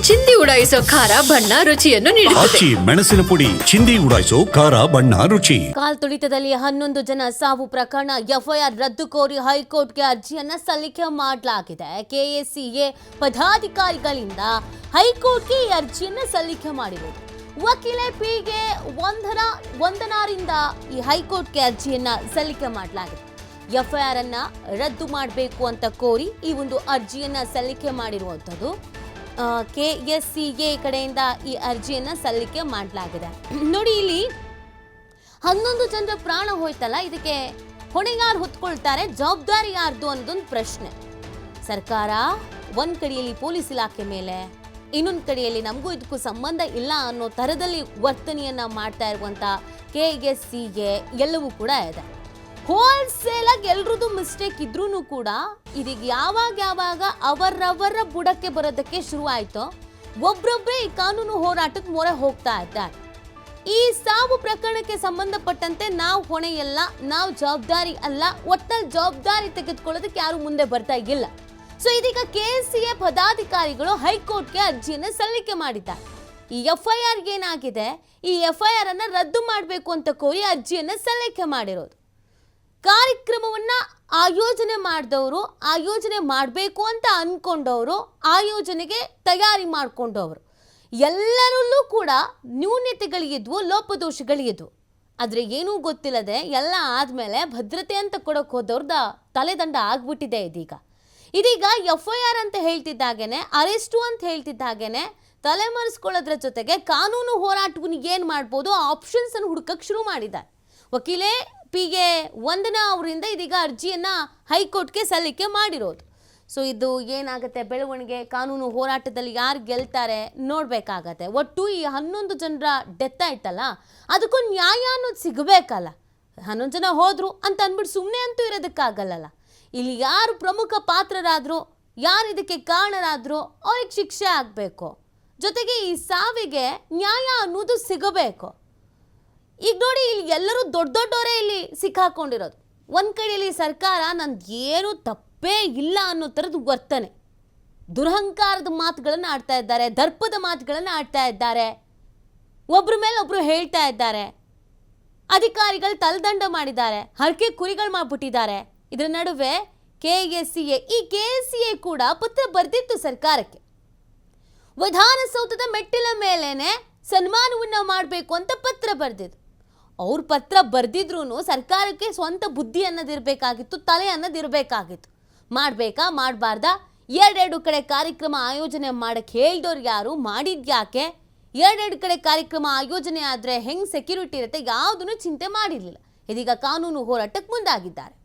ಚಿಂದಿ ಉಡಾಯಿಸೋ ಖಾರ ಬಣ್ಣ ರುಚಿಯನ್ನು ನೀಡುತ್ತದೆ. ಮೆಣಸಿನ ಪುಡಿ ಚಿಂದಿ ಉಡಾಯಿಸೋ ಖಾರ ಬಣ್ಣ ರುಚಿ. ಕಾಲ್ತುಳಿತದಲ್ಲಿ 11 ಜನ ಸಾವು ಪ್ರಕರಣ ಎಫ್ಐಆರ್ ರದ್ದು ಕೋರಿ ಹೈಕೋರ್ಟ್ಗೆ ಅರ್ಜಿಯನ್ನ ಸಲ್ಲಿಕೆ ಮಾಡಲಾಗಿದೆ. ಕೆಎಸ್ಸಿಎ ಪದಾಧಿಕಾರಿಗಳಿಂದ ಹೈಕೋರ್ಟ್ಗೆ ಈ ಅರ್ಜಿಯನ್ನ ಸಲ್ಲಿಕೆ ಮಾಡಿರುವುದು. ವಕೀಲೆ ಪಿಗೆ ವಂದನಾರಿಂದ ಈ ಹೈಕೋರ್ಟ್ಗೆ ಅರ್ಜಿಯನ್ನ ಸಲ್ಲಿಕೆ ಮಾಡಲಾಗಿದೆ. ಎಫ್ಐಆರ್ ಅನ್ನ ರದ್ದು ಮಾಡಬೇಕು ಅಂತ ಕೋರಿ ಈ ಒಂದು ಅರ್ಜಿಯನ್ನ ಸಲ್ಲಿಕೆ ಮಾಡಿರುವಂಥದ್ದು. ಕೆಎಸ್ಸಿಎ ಕಡೆಯಿಂದ ಈ ಅರ್ಜಿಯನ್ನ ಸಲ್ಲಿಕೆ ಮಾಡಲಾಗಿದೆ. ನೋಡಿ, ಇಲ್ಲಿ 11 ಜನರ ಪ್ರಾಣ ಹೋಯ್ತಲ್ಲ, ಇದಕ್ಕೆ ಹೊಣೆ ಯಾರು ಹೊತ್ಕೊಳ್ತಾರೆ, ಜವಾಬ್ದಾರಿ ಯಾರ್ದು ಅನ್ನೋದೊಂದು ಪ್ರಶ್ನೆ. ಸರ್ಕಾರ ಒಂದ್ ಕಡೆಯಲ್ಲಿ ಪೊಲೀಸ್ ಇಲಾಖೆ ಮೇಲೆ, ಇನ್ನೊಂದು ಕಡೆಯಲ್ಲಿ ನಮಗೂ ಇದಕ್ಕೂ ಸಂಬಂಧ ಇಲ್ಲ ಅನ್ನೋ ಥರದಲ್ಲಿ ವರ್ತನೆಯನ್ನ ಮಾಡ್ತಾ ಇರುವಂತ ಕೆಎಸ್ಸಿಎ ಎಲ್ಲವೂ ಕೂಡ ಇದೆ. ಹೋಲ್ಸೇಲ್ ಆಗಿ ಎಲ್ರದ್ದು ಮಿಸ್ಟೇಕ್ ಇದ್ರೂ ಕೂಡ ಇದೀಗ ಯಾವಾಗ ಅವರವರ ಬುಡಕ್ಕೆ ಬರೋದಕ್ಕೆ ಶುರು ಆಯ್ತೋ ಒಬ್ರೊಬ್ಬರೇ ಈ ಕಾನೂನು ಹೋರಾಟದ ಮೊರೆ ಹೋಗ್ತಾ ಇದ್ದಾರೆ. ಈ ಸಾವು ಪ್ರಕರಣಕ್ಕೆ ಸಂಬಂಧಪಟ್ಟಂತೆ ನಾವು ಹೊಣೆಯಲ್ಲ, ನಾವು ಜವಾಬ್ದಾರಿ ಅಲ್ಲ, ಒಟ್ಟಲ್ಲಿ ಜವಾಬ್ದಾರಿ ತೆಗೆದುಕೊಳ್ಳೋದಕ್ಕೆ ಯಾರು ಮುಂದೆ ಬರ್ತಾ ಇಲ್ಲ. ಸೊ ಇದೀಗ ಕೆಎಸ್ಸಿಎ ಪದಾಧಿಕಾರಿಗಳು ಹೈಕೋರ್ಟ್ಗೆ ಅರ್ಜಿಯನ್ನು ಸಲ್ಲಿಕೆ ಮಾಡಿದ್ದಾರೆ. ಈ ಎಫ್ಐಆರ್ ಏನಾಗಿದೆ, ಈ ಎಫ್ಐಆರ್ ಅನ್ನ ರದ್ದು ಮಾಡಬೇಕು ಅಂತ ಕೋರಿ ಅರ್ಜಿಯನ್ನು ಸಲ್ಲಿಕೆ ಮಾಡಿರೋದು. ಕಾರ್ಯಕ್ರಮವನ್ನ ಆಯೋಜನೆ ಮಾಡಿದವರು, ಆಯೋಜನೆ ಮಾಡಬೇಕು ಅಂತ ಅನ್ಕೊಂಡವರು, ಆಯೋಜನೆಗೆ ತಯಾರಿ ಮಾಡಿಕೊಂಡವರು ಎಲ್ಲರಲ್ಲೂ ಕೂಡ ನ್ಯೂನತೆಗಳಿದ್ವು, ಲೋಪದೋಷಗಳಿದ್ವು. ಆದರೆ ಏನೂ ಗೊತ್ತಿಲ್ಲದೆ ಎಲ್ಲ ಆದಮೇಲೆ ಭದ್ರತೆ ಅಂತ ಕೊಡೋಕೆ ಹೋದವ್ರದ ತಲೆದಂಡ ಆಗ್ಬಿಟ್ಟಿದೆ. ಇದೀಗ ಎಫ್ಐಆರ್ ಅಂತ ಹೇಳ್ತಿದ್ದಾಗೇನೆ, ಅರೆಸ್ಟು ಅಂತ ಹೇಳ್ತಿದ್ದಾಗೇನೆ ತಲೆಮರೆಸ್ಕೊಳ್ಳೋದ್ರ ಜೊತೆಗೆ ಕಾನೂನು ಹೋರಾಟವನ್ನು ಏನು ಮಾಡ್ಬೋದು ಆ ಆಪ್ಷನ್ಸ್ ಅನ್ನು ಹುಡುಕಕ್ಕೆ ಶುರು ಮಾಡಿದ್ದಾರೆ. ವಕೀಲೆ ಪಿಗೆ ವಂದನಾ ಅವರಿಂದ ಇದೀಗ ಅರ್ಜಿಯನ್ನ ಹೈಕೋರ್ಟ್ಗೆ ಸಲ್ಲಿಕೆ ಮಾಡಿರೋದು. ಸೊ ಇದು ಏನಾಗುತ್ತೆ ಬೆಳವಣಿಗೆ, ಕಾನೂನು ಹೋರಾಟದಲ್ಲಿ ಯಾರು ಗೆಲ್ತಾರೆ ನೋಡ್ಬೇಕಾಗತ್ತೆ. ಒಟ್ಟು ಈ 11 ಜನರ ಡೆತ್ ಆಯ್ತಲ್ಲ, ಅದಕ್ಕೊಂದು ನ್ಯಾಯ ಅನ್ನೋದು ಸಿಗಬೇಕಲ್ಲ. 11 ಜನ ಹೋದ್ರು ಅಂತ ಅಂದ್ಬಿಟ್ಟು ಸುಮ್ಮನೆ ಅಂತೂ ಇರೋದಕ್ಕಾಗಲ್ಲ. ಇಲ್ಲಿ ಯಾರು ಪ್ರಮುಖ ಪಾತ್ರರಾದ್ರು, ಯಾರು ಇದಕ್ಕೆ ಕಾರಣರಾದ್ರು ಅವ್ರಿಗೆ ಶಿಕ್ಷೆ ಆಗಬೇಕು. ಜೊತೆಗೆ ಈ ಸಾವಿಗೆ ನ್ಯಾಯ ಅನ್ನೋದು ಸಿಗಬೇಕು. ಈಗ ನೋಡಿ, ಇಲ್ಲಿ ಎಲ್ಲರೂ ದೊಡ್ಡವರೇ ಇಲ್ಲಿ ಸಿಕ್ಕಾಕೊಂಡಿರೋದು. ಒಂದು ಕಡೆಯಲ್ಲಿ ಸರ್ಕಾರ ನಂದು ಏನು ತಪ್ಪೇ ಇಲ್ಲ ಅನ್ನೋ ಥರದ ವರ್ತನೆ, ದುರಹಂಕಾರದ ಮಾತುಗಳನ್ನು ಆಡ್ತಾ ಇದ್ದಾರೆ, ದರ್ಪದ ಮಾತುಗಳನ್ನು ಆಡ್ತಾ ಇದ್ದಾರೆ, ಒಬ್ಬರ ಮೇಲೆ ಒಬ್ಬರು ಹೇಳ್ತಾ ಇದ್ದಾರೆ. ಅಧಿಕಾರಿಗಳು ತಲೆದಂಡ ಮಾಡಿದ್ದಾರೆ, ಹರಕೆ ಕುರಿಗಳು ಮಾಡಿಬಿಟ್ಟಿದ್ದಾರೆ. ಇದರ ನಡುವೆ ಕೆಎಸ್ಸಿಎ ಕೂಡ ಪತ್ರ ಬರೆದಿತ್ತು ಸರ್ಕಾರಕ್ಕೆ. ವಿಧಾನಸೌಧದ ಮೆಟ್ಟಿಲ ಮೇಲೇನೆ ಸನ್ಮಾನವನ್ನ ಮಾಡಬೇಕು ಅಂತ ಪತ್ರ ಬರೆದಿದ್ದು. ಅವ್ರ ಪತ್ರ ಬರೆದಿದ್ರು ಸರ್ಕಾರಕ್ಕೆ ಸ್ವಂತ ಬುದ್ಧಿ ಅನ್ನೋದಿರಬೇಕಾಗಿತ್ತು, ತಲೆ ಅನ್ನೋದಿರಬೇಕಾಗಿತ್ತು. ಮಾಡಬೇಕಾ ಮಾಡಬಾರ್ದಾ, ಎರಡೆರಡು ಕಡೆ ಕಾರ್ಯಕ್ರಮ ಆಯೋಜನೆ ಮಾಡಕ್ಕೆ ಹೇಳಿದವ್ರು ಯಾರು, ಮಾಡಿದ್ಯಾಕೆ, ಎರಡೆರಡು ಕಡೆ ಕಾರ್ಯಕ್ರಮ ಆಯೋಜನೆ ಆದರೆ ಹೆಂಗೆ ಸೆಕ್ಯೂರಿಟಿ ಇರುತ್ತೆ, ಯಾವುದನ್ನು ಚಿಂತೆ ಮಾಡಿರಲಿಲ್ಲ. ಇದೀಗ ಕಾನೂನು ಹೋರಾಟಕ್ಕೆ ಮುಂದಾಗಿದ್ದಾರೆ.